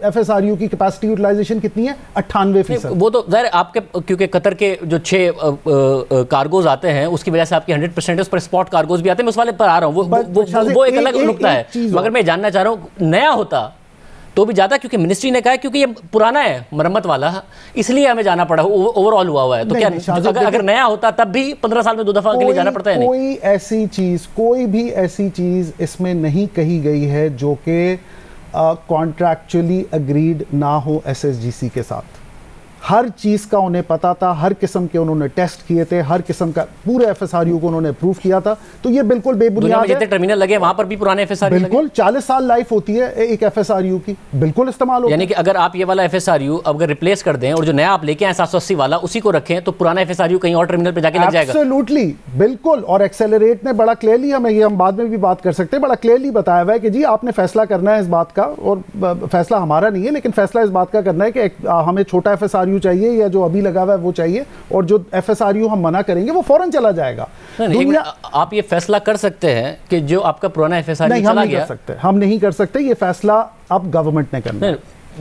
FSRU की कैपेसिटी यूटिलाइजेशन कितनी है? 98%। वो तो ज़ाहिर आपके, क्योंकि कतर के जो 6 कार्गोज आते हैं उसकी वजह से आपकी 100% उस पर स्पॉट कार्गोज भी आते हैं। मैं उस वाले पर आ रहा हूँ, वो एक अलग नुकता है। मगर मैं जानना चाह रहा हूँ, नया होता तो भी जाता, क्योंकि मिनिस्ट्री ने कहा है क्योंकि ये पुराना है मरम्मत वाला, इसलिए हमें जाना पड़ा, ओवरऑल हुआ है। तो क्या अगर नया होता तब भी 15 साल में 2 दफ़ा के लिए जाना पड़ता है? कोई भी ऐसी चीज़ इसमें नहीं कही गई है जो कि कॉन्ट्रैक्चुअली अग्रीड ना हो SSGC के साथ। हर चीज़ का उन्हें पता था, हर किस्म के उन्होंने टेस्ट किए थे, हर किस्म का पूरे FSRU को उन्होंने अप्रूव किया था। तो ये बिल्कुल बेबुनियाद है। जितने टर्मिनल लगे वहां पर भी पुराने FSRU बिल्कुल 40 साल लाइफ होती है एक FSRU की, बिल्कुल इस्तेमाल होता है। यानी कि अगर आप ये वाला FSRU अगर रिप्लेस कर दें और जो नया आप लेके आए 780 वाला उसी को रखें, तो पुराना FSRU कहीं और टर्मिनल पे जाके लग जाएगा। एब्सोल्युटली, बिल्कुल। और एक्सेलरेट ने बड़ा क्लियरली, हम बाद में भी बात कर सकते हैं, बड़ा क्लियरली बताया हुआ है कि जी आपने फैसला करना है इस बात का, और फैसला हमारा नहीं है, लेकिन फैसला इस बात का करना है कि हमें छोटा FSRU चाहिए या जो अभी लगा हुआ है वो चाहिए, और जो FSRU हम मना करेंगे वो फौरन चला जाएगा। आप ये फैसला कर सकते हैं कि जो आपका पुराना FSRU चला गया, हम नहीं कर सकते। ये फैसला अब गवर्नमेंट ने करना है।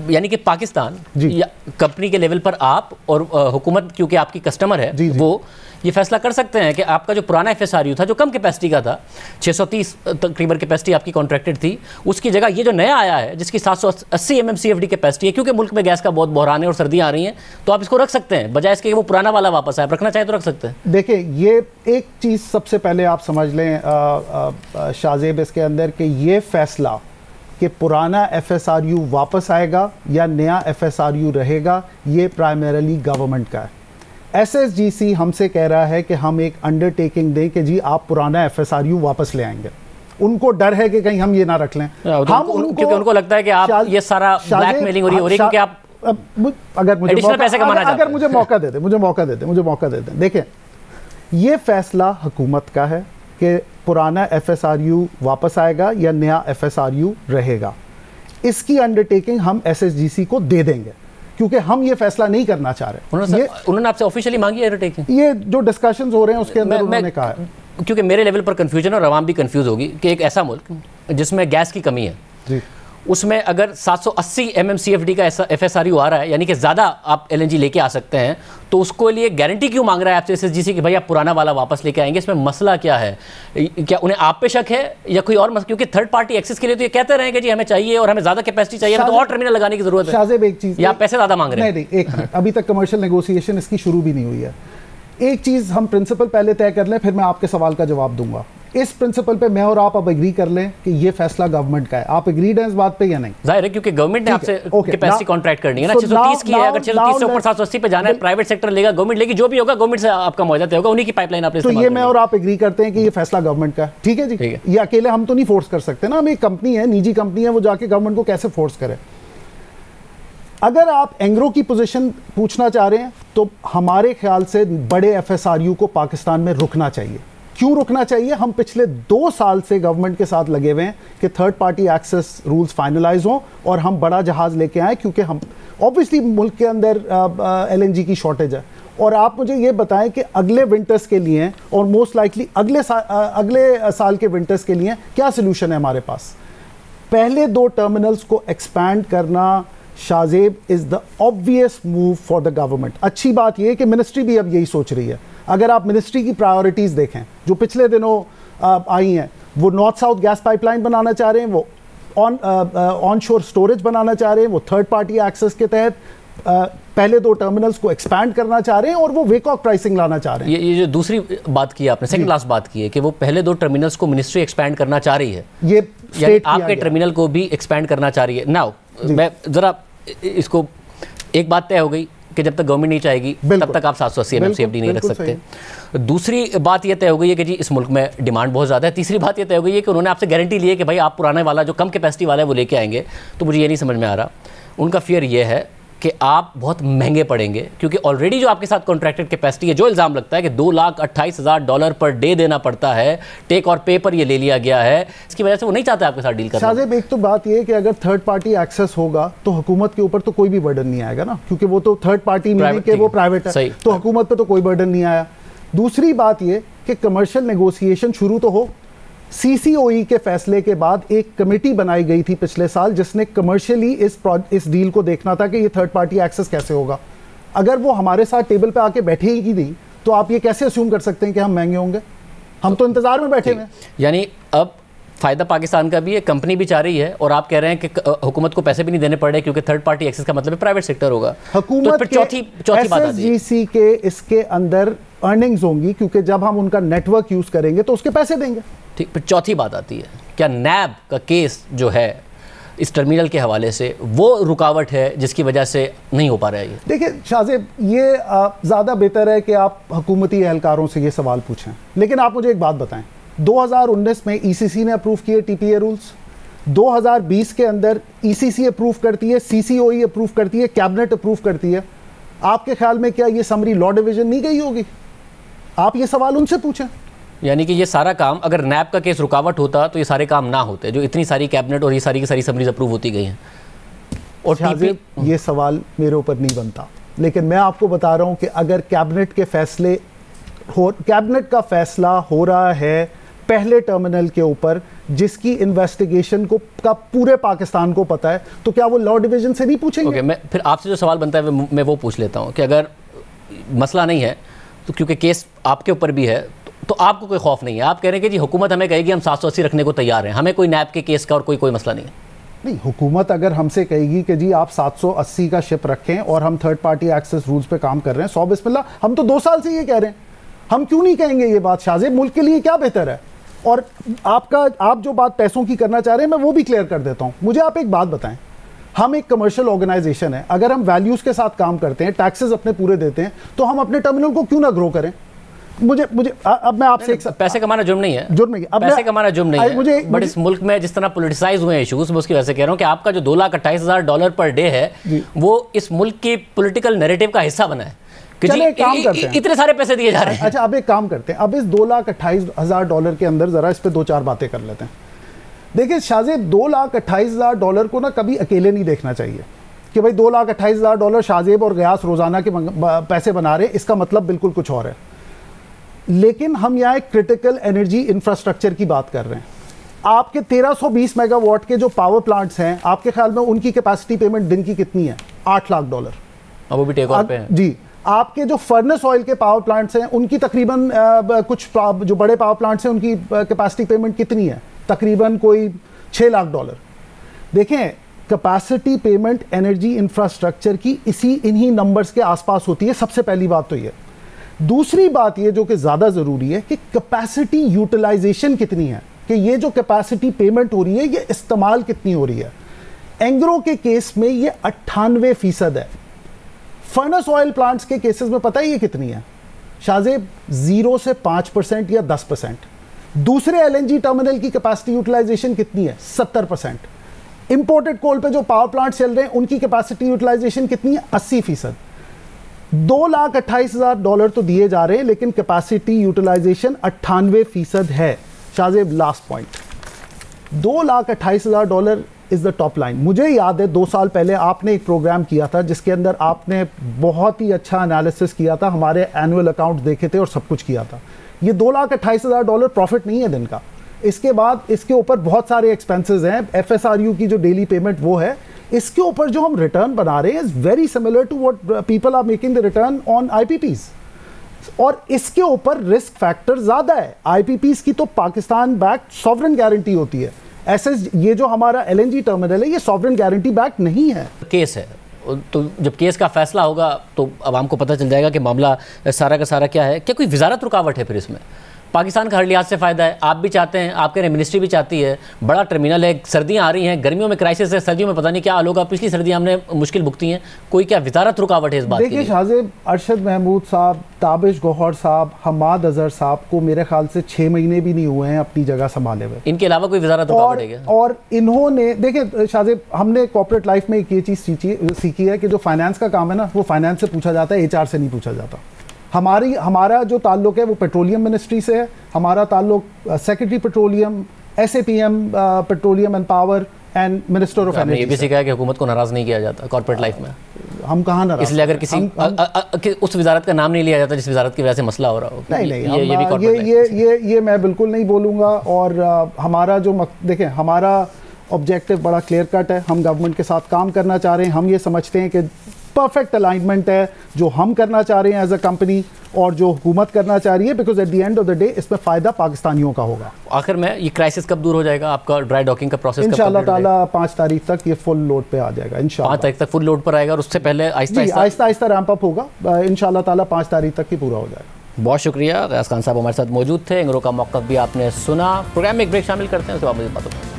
यानी कि पाकिस्तान या कंपनी के लेवल पर आप और हुकूमत, क्योंकि आपकी कस्टमर है, वो ये फैसला कर सकते हैं कि आपका जो पुराना FSRU था, जो कम कैपेसिटी का था, 630 तकरीबन कैपेसिटी आपकी कॉन्ट्रैक्टेड थी, उसकी जगह ये जो नया आया है जिसकी 780 MMCFD कैपेसिटी है, क्योंकि मुल्क में गैस का बहुत बहरान है और सर्दियाँ आ रही हैं, तो आप इसको रख सकते हैं, बजाय इसके वो पुराना वाला वापस आए। रखना चाहे तो रख सकते हैं। देखिए, ये एक चीज़ सबसे पहले आप समझ लें शाहजेब इसके अंदर, कि ये फैसला कि पुराना FSRU वापस आएगा या नया FSRU रहेगा, ये प्राइमरीली गवर्नमेंट का है। SSGC हमसे कह रहा है कि हम एक अंडरटेकिंग दें कि जी आप पुराना FSRU वापस ले आएंगे। उनको डर है कि कहीं हम ये ना रख लें। क्योंकि उनको लगता है कि आप ये सारा ब्लैकमेलिंग हो रही है क्योंकि आप अगर मुझे पैसे कमाना चाहते हैं। अगर मुझे मौका दे दें देखें, ये फैसला हुकूमत का है कि पुराना FSRU वापस आएगा या नया FSRU रहेगा। इसकी अंडरटेकिंग हम SSGC को दे देंगे क्योंकि हम ये फैसला नहीं करना चाह रहे। उन्होंने आपसे ऑफिशियली मांगी है अंडरटेकिंग? ये जो डिस्कशंस हो रहे हैं उसके अंदर उन्होंने कहा है, क्योंकि मेरे लेवल पर कंफ्यूजन और आवाम भी कंफ्यूज होगी कि एक ऐसा मुल्क जिसमें गैस की कमी है जी, उसमें अगर 780 MMCFD का FSRU आ रहा है, यानी कि ज़्यादा आप LNG लेके आ सकते हैं, तो उसको लिए गारंटी क्यों मांग रहा है आपसे SSGC कि भाई आप पुराना वाला वापस लेके आएंगे? इसमें मसला क्या है? क्या उन्हें आप पे शक है या कोई और मसला? क्योंकि थर्ड पार्टी एक्सेस के लिए तो ये कहते रहे कि जी हमें चाहिए और हमें ज़्यादा कैपेसिटी चाहिए, हमें तो और टर्मिनल लगाने की जरूरत है। शाहजेब एक चीज़, या पैसे ज़्यादा मांग रहे हैं? नहीं, एक मिनट, अभी तक कमर्शियल नेगोशिएशन इसकी शुरू भी नहीं हुई है। एक चीज़ हम प्रिंसिपल पहले तय कर लें, फिर मैं आपके सवाल का जवाब दूंगा। इस प्रिंसिपल पे मैं और आप अब एग्री कर लें कि ये फैसला गवर्नमेंट का है। आप एग्रीड हैं इस बात पे या नहीं? जाहिर है, क्योंकि गवर्नमेंट ने आपसे कैपेसिटी कॉन्ट्रैक्ट करनी है ना। 630 की है, अगर 630 से ऊपर 780 पे जाना है, प्राइवेट सेक्टर लेगा, गवर्नमेंट लेगी, जो भी होगा गवर्नमेंट से आपका मुआवजा तय होगा, उन्हीं की पाइपलाइन आपने तो ये मैं और आप एग्री करते हैं कि ये फैसला गवर्नमेंट का है, ठीक है जी? ये अकेले हम तो नहीं फोर्स कर सकते ना, हम एक कंपनी है, निजी कंपनी है, वो जाके गवर्नमेंट को कैसे फोर्स करे? अगर आप एंग्रो की पोजीशन पूछना चाह रहे हैं तो हमारे ख्याल से बड़े FSRU को पाकिस्तान में रुकना चाहिए। क्यों रुकना चाहिए? हम पिछले 2 साल से गवर्नमेंट के साथ लगे हुए हैं कि third party access rules finalise हों और हम बड़ा जहाज लेके आए, क्योंकि हम ऑब्वियसली मुल्क के अंदर LNG की शॉर्टेज है। और आप मुझे ये बताएं कि अगले विंटर्स के लिए और मोस्ट लाइकली अगले साल के विंटर्स के लिए क्या सोल्यूशन है हमारे पास? पहले 2 टर्मिनल्स को एक्सपैंड करना Shahzeb is the obvious move for the government. अच्छी बात यह है कि मिनिस्ट्री भी अब यही सोच रही है। अगर आप मिनिस्ट्री की प्रायोरिटीज देखें जो पिछले दिनों आई हैं, वो नॉर्थ साउथ गैस पाइपलाइन बनाना चाह रहे हैं, वो ऑन शोर स्टोरेज बनाना चाह रहे हैं, वो थर्ड पार्टी एक्सेस के तहत पहले 2 टर्मिनल्स को एक्सपैंड करना चाह रहे हैं और वो वेकऑफ प्राइसिंग लाना चाह रहे हैं। ये जो दूसरी बात की आपने, सेकंड लास्ट बात की है कि वो पहले 2 टर्मिनल्स को मिनिस्ट्री एक्सपैंड करना चाह रही है, ये यानी आपके टर्मिनल को भी एक्सपैंड करना चाह रही है। नाउ मैं जरा इसको, एक बात तय हो गई कि जब तक गवर्नमेंट नहीं चाहेगी तब तक आप 780 MMCFD नहीं रख सकते। दूसरी बात यह तय हो गई है कि जी इस मुल्क में डिमांड बहुत ज़्यादा है। तीसरी बात यह तय हो गई है कि उन्होंने आपसे गारंटी ली है कि भाई आप पुराने वाला जो कम कैपेसिटी वाला है वो लेके आएंगे। तो मुझे ये नहीं समझ में आ रहा, उनका फियर ये है कि आप बहुत महंगे पड़ेंगे, क्योंकि ऑलरेडी जो आपके साथ कॉन्ट्रैक्टेड कैपेसिटी है, जो इल्ज़ाम लगता है कि $2,28,000 पर डे देना पड़ता है, टेक और पे पर ये ले लिया गया है, इसकी वजह से वो नहीं चाहते आपके साथ डील करना। शाहजेब एक तो बात ये है कि अगर थर्ड पार्टी एक्सेस होगा तो हुकूमत के ऊपर तो कोई भी बर्डन नहीं आएगा ना, क्योंकि वो तो थर्ड पार्टी नहीं कि वो प्राइवेट है, तो हुकूमत पर तो कोई बर्डन नहीं आया। दूसरी बात ये कि कमर्शियल नेगोशिएशन शुरू तो हो। CCOE के फैसले के बाद एक कमेटी बनाई गई थी पिछले साल जिसने कमर्शियली इस डील को देखना था कि ये थर्ड पार्टी एक्सेस कैसे होगा। अगर वो हमारे साथ टेबल पे आके बैठे ही नहीं तो आप ये कैसे अस्यूम कर सकते हैं कि हम महंगे होंगे? हम तो इंतजार में बैठे हैं। यानी अब फायदा पाकिस्तान का भी है, कंपनी भी चाह रही है और आप कह रहे हैं कि हुकूमत को पैसे भी नहीं देने पड़ रहे क्योंकि थर्ड पार्टी एक्सेस का मतलब है प्राइवेट सेक्टर होगा। हुकूमत तो चौथी बात SSGC के इसके अंदर अर्निंग्स होंगी, क्योंकि जब हम उनका नेटवर्क यूज करेंगे तो उसके पैसे देंगे। ठीक, फिर चौथी बात आती है, क्या नैब का केस जो है इस टर्मिनल के हवाले से वो रुकावट है जिसकी वजह से नहीं हो पा रहा है? ये देखिए शाहजेब, ये ज़्यादा बेहतर है कि आप हुकूमती एहलकारों से ये सवाल पूछें। लेकिन आप मुझे एक बात बताएं, 2019 में ECC ने अप्रूव किए TPA रूल्स, 2020 के अंदर ECC अप्रूव करती है, CCOE अप्रूव करती है, कैबिनेट अप्रूव करती है। आपके ख्याल में क्या ये समरी लॉ डिवीजन नहीं गई होगी? आप ये सवाल उनसे पूछें। यानी कि ये सारा काम, अगर नैब का केस रुकावट होता तो ये सारे काम ना होते, जो इतनी सारी कैबिनेट और ये सारी की सारी समरीज अप्रूव होती गई हैं। और ये सवाल मेरे ऊपर नहीं बनता, लेकिन मैं आपको बता रहा हूं कि अगर कैबिनेट का फैसला हो रहा है पहले टर्मिनल के ऊपर जिसकी इन्वेस्टिगेशन को का पूरे पाकिस्तान को पता है, तो क्या वो लॉ डिवीजन से नहीं पूछेंगे? मैं फिर आपसे जो सवाल बनता है मैं वो पूछ लेता हूं कि अगर मसला नहीं है तो क्योंकि केस आपके ऊपर भी है तो आपको कोई खौफ नहीं है। आप कह रहे हैं कि जी हुकूमत हमें कहेगी हम 780 रखने को तैयार हैं, हमें कोई नैब के केस का और कोई मसला नहीं है। नहीं, हुकूमत अगर हमसे कहेगी कि जी आप 780 का शिप रखें और हम थर्ड पार्टी एक्सेस रूल्स पे काम कर रहे हैं, 100 बिस्मिल्लाह, हम तो 2 साल से ये कह रहे हैं, हम क्यों नहीं कहेंगे ये बात? शाहजेब, मुल्क के लिए क्या बेहतर है? और आप जो बात पैसों की करना चाह रहे हैं मैं वो भी क्लियर कर देता हूं। मुझे आप एक बात बताएं, हम एक कमर्शियल ऑर्गेनाइजेशन है, अगर हम वैल्यूज के साथ काम करते हैं, टैक्सेस अपने पूरे देते हैं, तो हम अपने टर्मिनल को क्यों ना ग्रो करें? मुझे अब मैं आपसे एक पैसे कमाना जुर्म नहीं है, जुर्म नहीं है, पैसे कमाना जुर्म नहीं है, बट इस मुल्क में जिस तरह पॉलिटिसाइज हुए इश्यूज, मैं उसकी वजह से कह रहा हूँ कि आपका जो $2,28,000 पर डे है वो इस मुल्क की पॉलिटिकल नैरेटिव का हिस्सा बना है कि जी काम करते हैं, इतने सारे पैसे दिए जा रहे हैं। अच्छा, अब एक काम करते हैं, अब इस $2,28,000 के अंदर जरा इस पे 2-4 बातें कर लेते हैं। देखिए शाहजेब, $2,28,000 को ना कभी अकेले नहीं देखना चाहिए कि भाई $2,28,000 शाहजेब और गयास रोजाना के पैसे बना रहे, इसका मतलब बिल्कुल कुछ और है। लेकिन हम यहाँ एक क्रिटिकल एनर्जी इंफ्रास्ट्रक्चर की बात कर रहे हैं। आपके 1320 मेगावाट के जो पावर प्लांट्स हैं, आपके ख्याल में उनकी कैपेसिटी पेमेंट दिन की कितनी है? $8 लाख। अब वो भी टेक ऑफ पे है जी। आपके जो फर्नेस ऑयल के पावर प्लांट्स हैं उनकी तकरीबन कुछ जो बड़े पावर प्लांट्स हैं उनकी कैपेसिटी पेमेंट कितनी है? तकरीबन कोई $6 लाख। देखें, कैपेसिटी पेमेंट एनर्जी इंफ्रास्ट्रक्चर की इन्हीं नंबर्स के आसपास होती है। सबसे पहली बात तो ये। दूसरी बात ये जो कि ज़्यादा ज़रूरी है कि कैपेसिटी यूटिलाइजेशन कितनी है, कि ये जो कैपेसिटी पेमेंट हो रही है ये इस्तेमाल कितनी हो रही है। एंग्रो के केस में ये 98% है। फर्नेस ऑयल प्लांट्स के केसेस में पता है ये कितनी है शाहजेब? 0 से 5% या 10%। दूसरे LNG टर्मिनल की कैपेसिटी यूटिलाइजेशन कितनी है? 70%। इंपोर्टेड कोल पे जो पावर प्लांट चल रहे हैं उनकी कैपेसिटी यूटिलाइजेशन कितनी है? 80%। $2,28,000 तो दिए जा रहे हैं लेकिन कैपेसिटी यूटिलाइजेशन 98% है। Shahzeb, last point, $2,28,000 is the top line. मुझे याद है 2 साल पहले आपने एक प्रोग्राम किया था जिसके अंदर आपने बहुत ही अच्छा एनालिसिस किया था, हमारे एनुअल अकाउंट देखे थे और सब कुछ किया था। ये $2,28,000 प्रॉफिट नहीं है दिन का। इसके बाद इसके ऊपर बहुत सारे एक्सपेंसेस हैं। FSRU की जो डेली पेमेंट वो है, इसके ऊपर जो हम रिटर्न बना रहे हैं is very similar to what people are making the return on IPPs, और इसके ऊपर रिस्क फैक्टर ज्यादा है। IPPs की तो पाकिस्तान बैक्ड सॉवरेन गारंटी होती है, ऐसे ये जो हमारा LNG टर्मिनल है ये सॉवरेन गारंटी बैक्ड नहीं है। केस है, तो जब केस का फैसला होगा तो आवाम को पता चल जाएगा कि मामला सारा का सारा क्या है। क्या कोई वजारत रुकावट है फिर इसमें? पाकिस्तान का हर लिहाज से फ़ायदा है, आप भी चाहते हैं, आपके मिनिस्ट्री भी चाहती है, बड़ा टर्मिनल है, सर्दियां आ रही हैं, गर्मियों में क्राइसिस है, सर्दियों में पता नहीं क्या हाल होगा। पिछली सर्दियां हमने मुश्किल भुगती हैं, कोई क्या वजारत रुकावट है इस बात की? देखिए शाहजेब, अरशद महमूद साहब, ताबिश गौहर साहब, हमाद अजहर साहब को मेरे ख्याल से 6 महीने भी नहीं हुए हैं अपनी जगह संभाले हुए। इनके अलावा कोई वजारत रुकावट है क्या? और इन्होंने, देखिए शाहजेब, हमने कॉर्पोरेट लाइफ में एक ये चीज़ सीखी है कि जो फाइनेंस का काम है ना वो फाइनेंस से पूछा जाता है, HR से नहीं पूछा जाता। हमारा जो ताल्लुक है वो पेट्रोलियम मिनिस्ट्री से है, हमारा ताल्लुक secretary petroleum, SAPM petroleum and power and minister of energy. ये भी सीखा है कि हुकूमत को नाराज नहीं किया जाता कॉर्पोरेट लाइफ में। हम कहाँ नाराज? इसलिए अगर किसी उस वजारत का नाम नहीं लिया जाता जिस वजारत की वजह से मसला हो रहा हो। नहीं, ये मैं बिल्कुल नहीं बोलूँगा। और हमारा जो देखें, हमारा ऑब्जेक्टिव बड़ा क्लियर कट है। हम गवर्नमेंट के साथ काम करना चाह रहे हैं। हम ये समझते हैं कि परफेक्ट अलाइनमेंट है जो हम करना चाह रहे हैं एज अ कंपनी और जो हुकूमत करना चाह रही है, because at the end of the day इसमें फ़ायदा पाकिस्तानियों का होगा। आखिर में ये क्राइसिस कब दूर हो जाएगा? आपका ड्राई डॉकिंग का प्रोसेस इंशाल्लाह ताला 5 तारीख तक ये फुल लोड पे आ जाएगा। इंशाल्लाह 5 तारीख तक फुल लोड पर आएगा और उससे पहले आहिस्ता रैंप अप होगा। इंशाल्लाह ताला 5 तारीख तक ही पूरा हो जाएगा। बहुत शुक्रिया। गयास खान साहब हमारे साथ मौजूद थे। एंग्रो का मौक़िफ़ भी आपने सुना। प्रोग्राम में एक ब्रेक शामिल करते हैं, उसके बाद मुझे बातों में।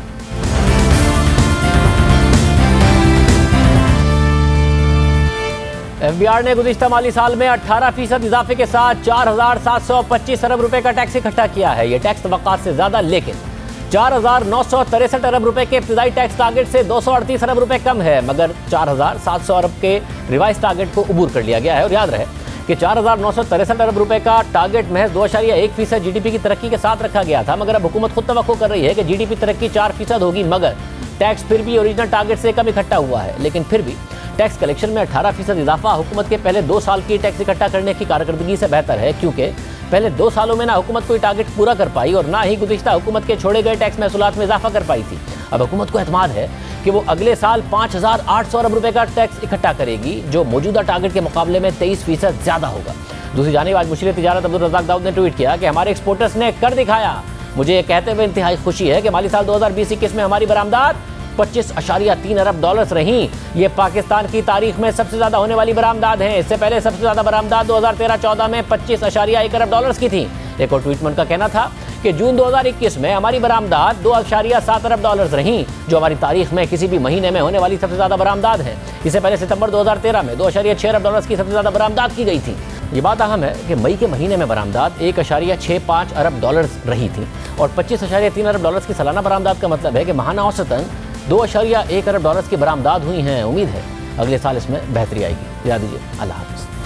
FBR ने गुज़िश्ता माली साल में 18% इजाफे के साथ 4,725 अरब रुपए का टैक्स इकट्ठा किया है। यह टैक्स तवक्कात से ज़्यादा, लेकिन 4,963 अरब रुपए के इब्तिदाई टैक्स टारगेट से 238 अरब रुपए कम है, मगर 4,700 अरब के रिवाइज टारगेट को अबूर कर लिया गया है। और याद रहे कि 4,963 अरब रुपए का टारगेट महज 2.1% GDP की तरक्की के साथ रखा गया था, मगर अब हुकूमत खुद तवक्को कर रही है कि GDP तरक्की 4% होगी, मगर टैक्स फिर भी ओरिजिनल टारगेट से कम इकट्ठा हुआ है। लेकिन फिर भी टैक्स कलेक्शन में 18% इजाफा हुकूमत के पहले 2 साल की टैक्स इकट्ठा करने की कारकर्दगी से बेहतर है, क्योंकि पहले 2 सालों में ना हुकूमत कोई टारगेट पूरा कर पाई और ना ही गुज़िश्ता हुकूमत के छोड़े गए टैक्स महसूलात में इजाफा कर पाई थी। अब हुकूमत को एतमाद है कि वो अगले साल 5,800 अरब रुपए का टैक्स इकट्ठा करेगी, जो मौजूदा टारगेट के मुकाबले में 23% ज़्यादा होगा। दूसरी जानिब आज मुशीर तिजारत अब्दुल रज़ाक दाऊद ने ट्वीट किया कि हमारे एक्सपोर्टर्स ने कर दिखाया। मुझे ये कहते हुए इंतहाई खुशी है कि माली साल 2020-21 में हमारी बरामदात 25.3 अरब डॉलर्स रहीं। ये पाकिस्तान की तारीख में सबसे ज़्यादा होने वाली बरामदात हैं। इससे पहले सबसे ज़्यादा बरामदात 2013-14 में 25.1 अरब डॉलर्स की थी। एक और ट्वीटमेंट का कहना था कि जून 2021 में हमारी बरामदात 2.7 अरब डॉलर्स रहीं, जो हमारी तारीख में किसी भी महीने में होने वाली सबसे ज़्यादा बरामदात है। इससे पहले सितंबर 2013 में 2.6 अरब डॉलर्स की सबसे ज़्यादा बरामदात की गई थी। ये बात अहम है कि मई के महीने में बरामदात 1.65 अरब डॉलर्स रही थी और 25.3 अरब डॉलर्स की सालाना बरामदात का मतलब है कि माहाना औसतन 2.1 अरब डॉलर्स की बरामदात हुई हैं। उम्मीद है अगले साल इसमें बेहतरी आएगी। याद दीजिए, अल्लाह हाफ़िज़।